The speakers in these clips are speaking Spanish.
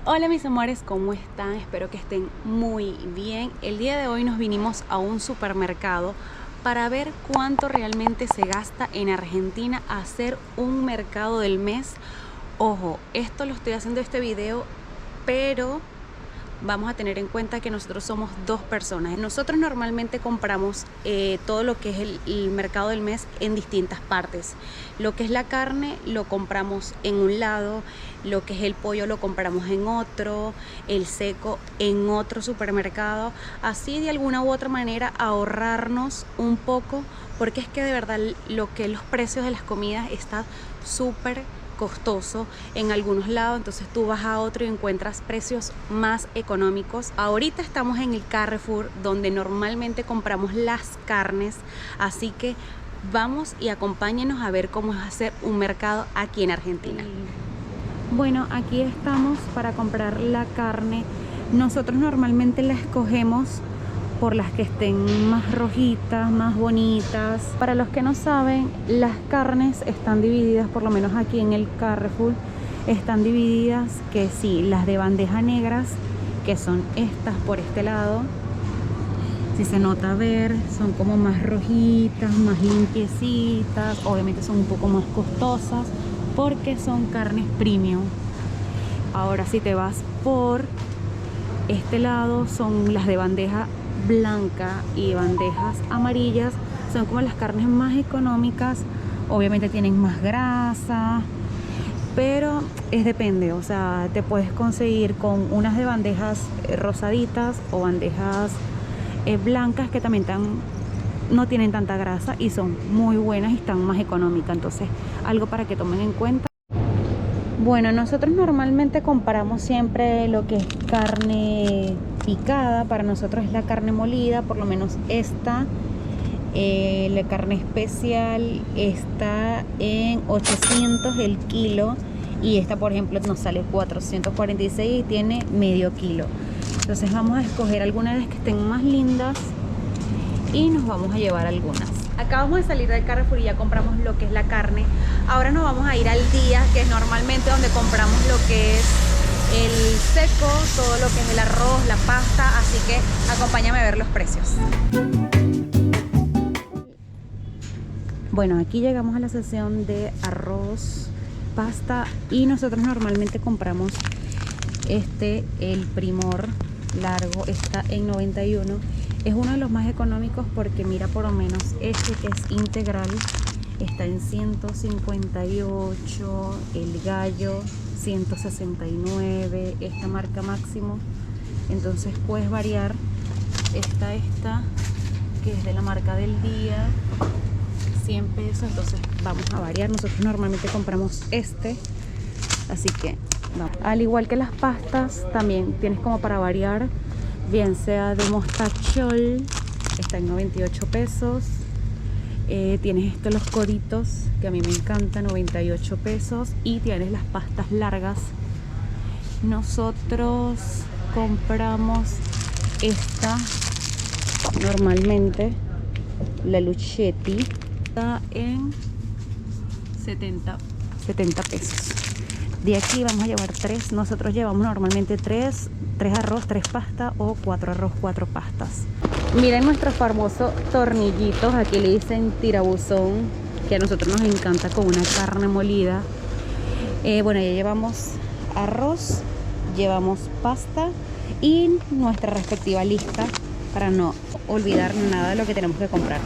Hola mis amores, ¿cómo están? Espero que estén muy bien. El día de hoy nos vinimos a un supermercado para ver cuánto realmente se gasta en Argentina hacer un mercado del mes. Ojo, esto lo estoy haciendo este video, pero vamos a tener en cuenta que nosotros somos dos personas. Nosotros normalmente compramos todo lo que es el mercado del mes en distintas partes. Lo que es la carne lo compramos en un lado, lo que es el pollo lo compramos en otro, el seco en otro supermercado. Así de alguna u otra manera ahorrarnos un poco, porque es que de verdad lo que los precios de las comidas está súper costoso en algunos lados, entonces tú vas a otro y encuentras precios más económicos. Ahorita estamos en el Carrefour, donde normalmente compramos las carnes, así que vamos y acompáñenos a ver cómo es hacer un mercado aquí en Argentina. Bueno, aquí estamos para comprar la carne. Nosotros normalmente la escogemos por las que estén más rojitas, más bonitas. Para los que no saben, las carnes están divididas, por lo menos aquí en el Carrefour, están divididas que sí, las de bandeja negras, que son estas por este lado. Si se nota ver, son como más rojitas, más limpiecitas. Obviamente son un poco más costosas porque son carnes premium. Ahora si te vas por este lado, son las de bandeja blanca y bandejas amarillas, son como las carnes más económicas. Obviamente tienen más grasa, pero depende, o sea, te puedes conseguir con unas de bandejas rosaditas o bandejas blancas que también no tienen tanta grasa y son muy buenas y están más económicas. Entonces, algo para que tomen en cuenta. Bueno, nosotros normalmente compramos siempre lo que es carne picada. Para nosotros es la carne molida, por lo menos esta. La carne especial está en 800 el kilo. Y esta, por ejemplo, nos sale 446 y tiene medio kilo. Entonces vamos a escoger algunas de las que estén más lindas y nos vamos a llevar algunas. Acabamos de salir del Carrefour y ya compramos lo que es la carne. Ahora nos vamos a ir al día, que es normalmente donde compramos lo que es el seco, todo lo que es el arroz, la pasta. Así que acompáñame a ver los precios. Bueno, aquí llegamos a la sección de arroz, pasta, y nosotros normalmente compramos el Primor largo, está en 91. Es uno de los más económicos porque mira, por lo menos este que es integral está en 158, el gallo 169, esta marca Máximo. Entonces puedes variar. Esta que es de la marca del día, 100 pesos. Entonces vamos a variar. Nosotros normalmente compramos así que vamos. Al igual que las pastas, también tienes como para variar, bien sea de mostachol, está en 98 pesos. Tienes los coditos, que a mí me encantan, 98 pesos. Y tienes las pastas largas. Nosotros compramos esta normalmente, la Luchetti, está en 70 pesos. De aquí vamos a llevar 3. Nosotros llevamos normalmente 3 arroz, 3 pastas, o 4 arroz, 4 pastas. Miren nuestros famosos tornillitos. Aquí le dicen tirabuzón, que a nosotros nos encanta con una carne molida. Bueno, ya llevamos arroz, llevamos pasta y nuestra respectiva lista para no olvidar nada de lo que tenemos que comprar.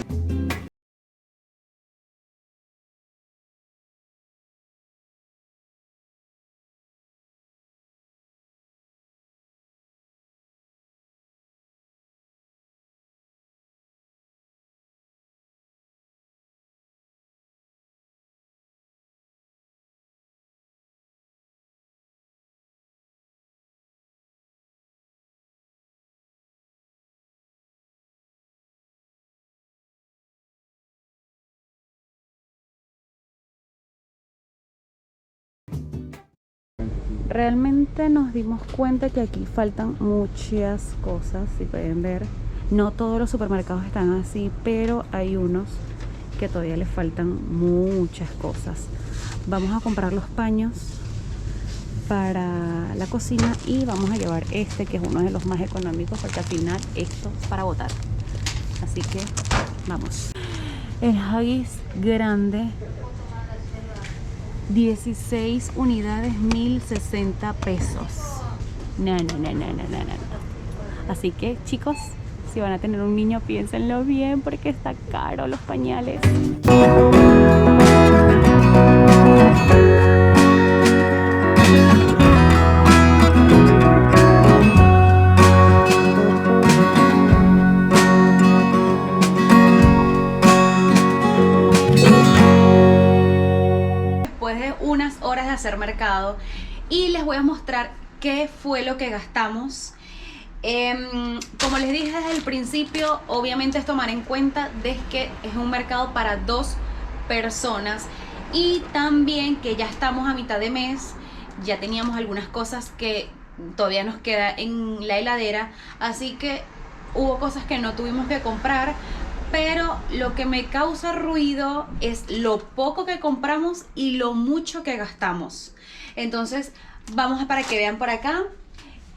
Realmente nos dimos cuenta que aquí faltan muchas cosas, si pueden ver. No todos los supermercados están así, pero hay unos que todavía les faltan muchas cosas. Vamos a comprar los paños. para la cocina y vamos a llevar este que es uno de los más económicos porque al final esto es para botar. Así que vamos. El Huggies grande, 16 unidades, 1060 pesos. No. Así que chicos, si van a tener un niño, piénsenlo bien porque está caro los pañales. Después de unas horas de hacer mercado y les voy a mostrar qué fue lo que gastamos. Como les dije desde el principio, obviamente es tomar en cuenta de que es un mercado para 2 personas y también que ya estamos a mitad de mes, ya teníamos algunas cosas que todavía nos queda en la heladera, así que hubo cosas que no tuvimos que comprar, pero lo que me causa ruido es lo poco que compramos y lo mucho que gastamos. Entonces vamos para que vean por acá.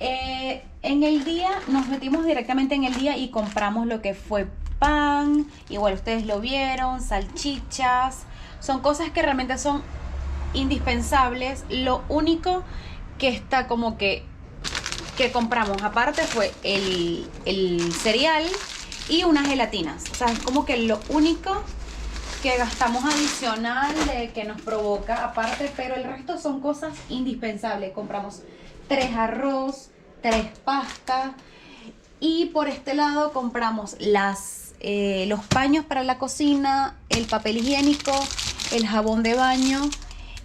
En el día nos metimos directamente en el día y compramos lo que fue pan, igual ustedes lo vieron, salchichas, son cosas que realmente son indispensables. Lo único que está como que compramos aparte fue el cereal y unas gelatinas, o sea, es como que lo único que gastamos adicional que nos provoca aparte, pero el resto son cosas indispensables. Compramos 3 arroz, 3 pastas y por este lado compramos los paños para la cocina, el papel higiénico, el jabón de baño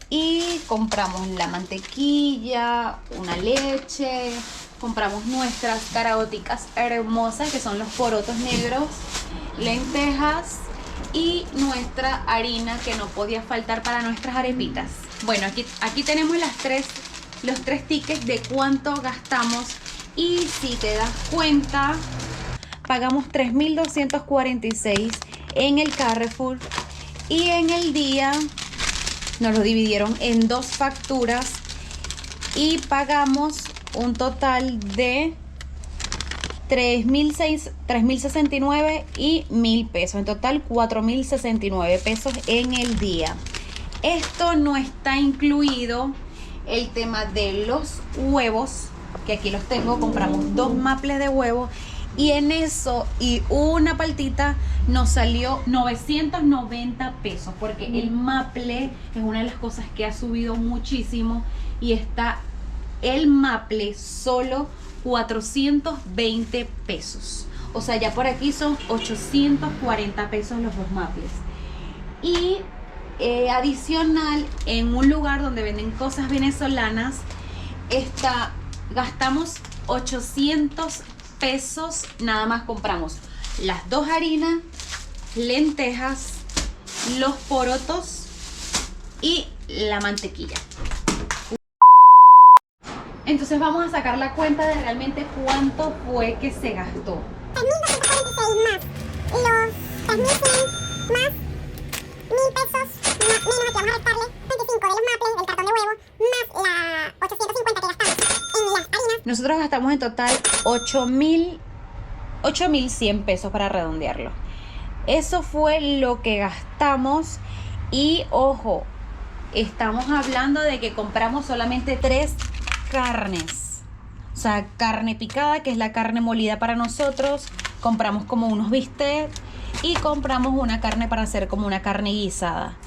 y compramos la mantequilla, una leche, compramos nuestras caraoticas hermosas que son los porotos negros, lentejas y nuestra harina que no podía faltar para nuestras arepitas. Bueno, aquí tenemos los tres tickets de cuánto gastamos y si te das cuenta pagamos 3.246 en el Carrefour y en el día nos lo dividieron en 2 facturas y pagamos un total de 3.069 y 1.000 pesos. En total 4.069 pesos en el día. Esto no está incluido el tema de los huevos, que aquí los tengo. Compramos 2 maples de huevo y en eso y una paltita nos salió 990 pesos porque el maple es una de las cosas que ha subido muchísimo y está el maple solo 420 pesos. O sea, ya por aquí son 840 pesos los 2 maples. Y adicional, en un lugar donde venden cosas venezolanas, gastamos 800 pesos. Nada más compramos las 2 harinas, lentejas, los porotos y la mantequilla. Entonces vamos a sacar la cuenta de realmente cuánto fue que se gastó. 3.246 más los 3.100 más 1.000 pesos menos aquí vamos a restarle 25 de los maples del cartón de huevo más la 850 que gastamos en las harinas. Nosotros gastamos en total 8.100 pesos para redondearlo. Eso fue lo que gastamos y ojo, estamos hablando de que compramos solamente 3 carnes, o sea, carne picada, que es la carne molida para nosotros, compramos como unos bistecs y compramos una carne para hacer como una carne guisada.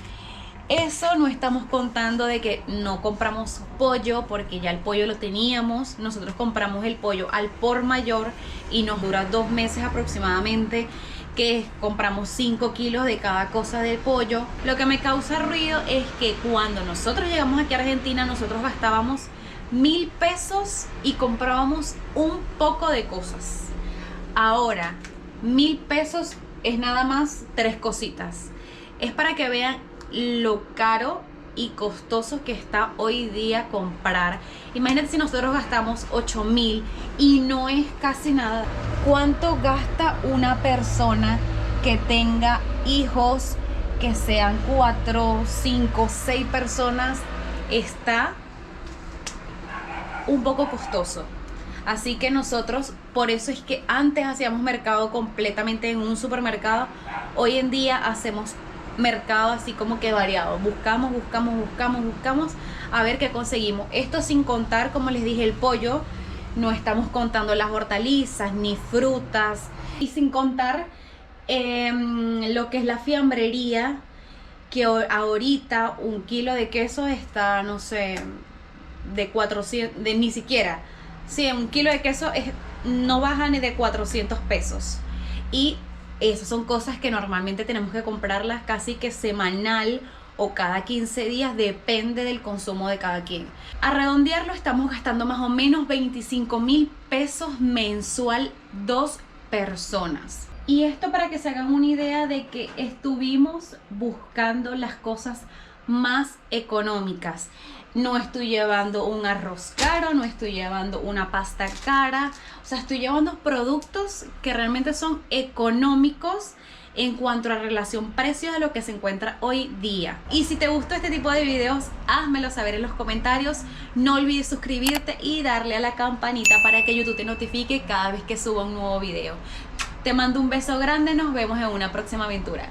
Eso no estamos contando de que no compramos pollo porque ya el pollo lo teníamos. Nosotros compramos el pollo al por mayor y nos dura 2 meses aproximadamente, que compramos 5 kilos de cada cosa del pollo. Lo que me causa ruido es que cuando nosotros llegamos aquí a Argentina, nosotros gastábamos 1.000 pesos y comprábamos un poco de cosas. Ahora 1.000 pesos es nada más 3 cositas. Es para que vean lo caro y costoso que está hoy día comprar. Imagínate si nosotros gastamos 8.000 y no es casi nada. ¿Cuánto gasta una persona que tenga hijos, que sean 4, 5, 6 personas? Está un poco costoso. Así que nosotros, por eso es que antes hacíamos mercado completamente en un supermercado. Hoy en día hacemos mercado así como que variado. Buscamos a ver qué conseguimos. Esto sin contar, como les dije, el pollo. No estamos contando las hortalizas ni frutas. Y sin contar lo que es la fiambrería, que ahorita un kilo de queso está, no sé, de 400, de ni siquiera. Sí, un kilo de queso no baja ni de 400 pesos. Y esas son cosas que normalmente tenemos que comprarlas casi que semanal o cada 15 días, depende del consumo de cada quien. A redondearlo, estamos gastando más o menos 25.000 pesos mensual 2 personas. Y esto para que se hagan una idea de que estuvimos buscando las cosas más económicas. No estoy llevando un arroz caro, no estoy llevando una pasta cara. O sea, estoy llevando productos que realmente son económicos en cuanto a relación precio de lo que se encuentra hoy día. Y si te gustó este tipo de videos, házmelo saber en los comentarios. No olvides suscribirte y darle a la campanita para que YouTube te notifique cada vez que suba un nuevo video. Te mando un beso grande, nos vemos en una próxima aventura.